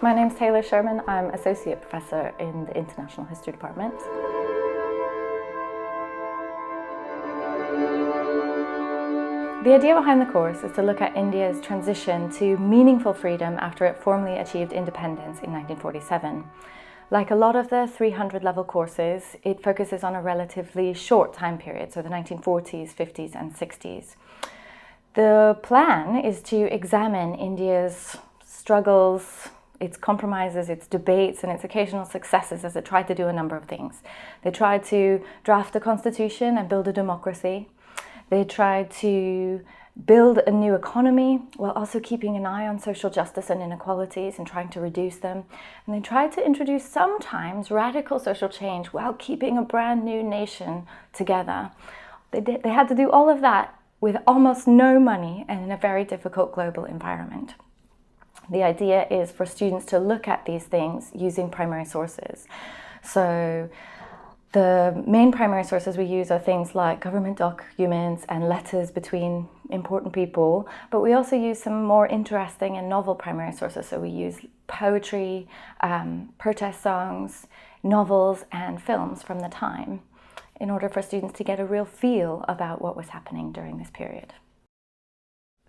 My name's Taylor Sherman. I'm Associate Professor in the International History Department. The idea behind the course is to look at India's transition to meaningful freedom after it formally achieved independence in 1947. Like a lot of the 300-level courses, it focuses on a relatively short time period, so the 1940s, 50s and 60s. The plan is to examine India's struggles, its compromises, its debates and its occasional successes as it tried to do a number of things. They tried to draft a constitution and build a democracy. They tried to build a new economy while also keeping an eye on social justice and inequalities and trying to reduce them. And they tried to introduce sometimes radical social change while keeping a brand new nation together. They had to do all of that with almost no money and in a very difficult global environment. The idea is for students to look at these things using primary sources. So the main primary sources we use are things like government documents and letters between important people, but we also use some more interesting and novel primary sources. So we use poetry, protest songs, novels and films from the time in order for students to get a real feel about what was happening during this period.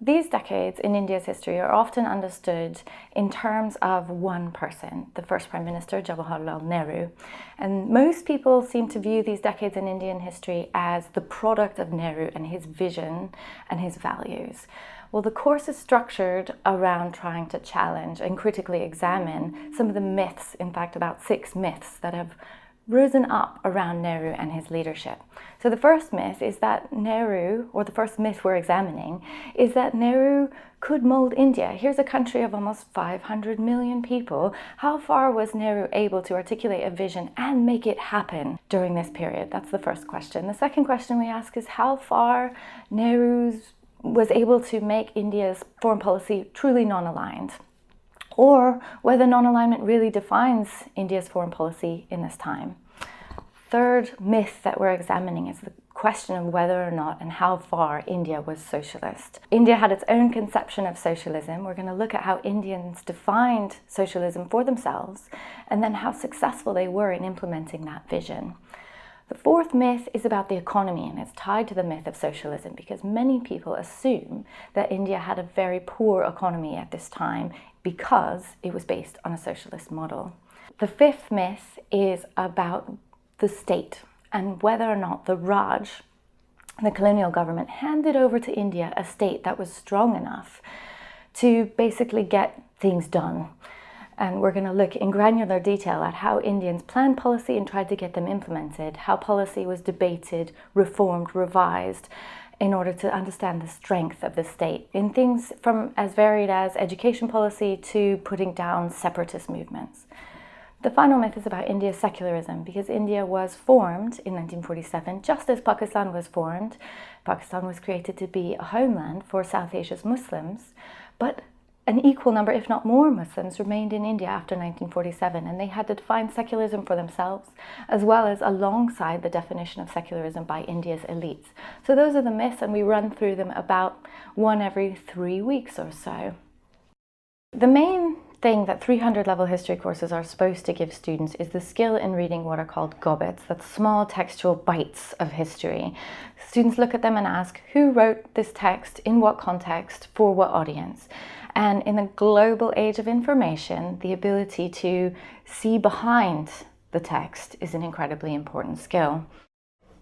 These decades in India's history are often understood in terms of one person, the first Prime Minister, Jawaharlal Nehru. And most people seem to view these decades in Indian history as the product of Nehru and his vision and his values. Well, the course is structured around trying to challenge and critically examine some of the myths, in fact about 6 myths that have risen up around Nehru and his leadership. So the first myth is that Nehru, or the first myth we're examining, is that Nehru could mold India. Here's a country of almost 500 million people. How far was Nehru able to articulate a vision and make it happen during this period? That's the first question. The second question we ask is how far Nehru was able to make India's foreign policy truly non-aligned, or whether non-alignment really defines India's foreign policy in this time. Third myth that we're examining is the question of whether or not and how far India was socialist. India had its own conception of socialism. We're going to look at how Indians defined socialism for themselves and then how successful they were in implementing that vision. The fourth myth is about the economy, and it's tied to the myth of socialism because many people assume that India had a very poor economy at this time because it was based on a socialist model. The fifth myth is about the state and whether or not the Raj, the colonial government, handed over to India a state that was strong enough to basically get things done. And we're going to look in granular detail at how Indians planned policy and tried to get them implemented, how policy was debated, reformed, revised, in order to understand the strength of the state in things from as varied as education policy to putting down separatist movements. The final myth is about India's secularism, because India was formed in 1947 just as Pakistan was formed. Pakistan was created to be a homeland for South Asia's Muslims, but an equal number, if not more, Muslims remained in India after 1947, and they had to define secularism for themselves, as well as alongside the definition of secularism by India's elites. So those are the myths, and we run through them about one every 3 weeks or so. The main thing that 300-level history courses are supposed to give students is the skill in reading what are called gobbets, that's small textual bites of history. Students look at them and ask, who wrote this text, in what context, for what audience? And in the global age of information, the ability to see behind the text is an incredibly important skill.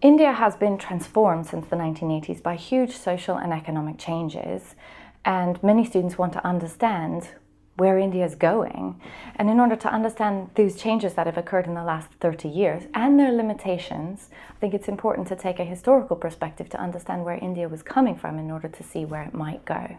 India has been transformed since the 1980s by huge social and economic changes, and many students want to understand where India is going. And in order to understand these changes that have occurred in the last 30 years and their limitations, I think it's important to take a historical perspective to understand where India was coming from in order to see where it might go.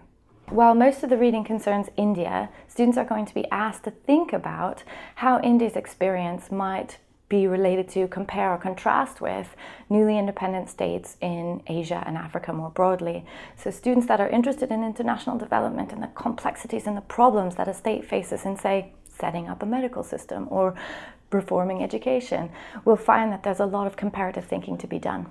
While most of the reading concerns India, students are going to be asked to think about how India's experience might be related to, compare or contrast with newly independent states in Asia and Africa more broadly. So students that are interested in international development and the complexities and the problems that a state faces in, say, setting up a medical system or reforming education, will find that there's a lot of comparative thinking to be done.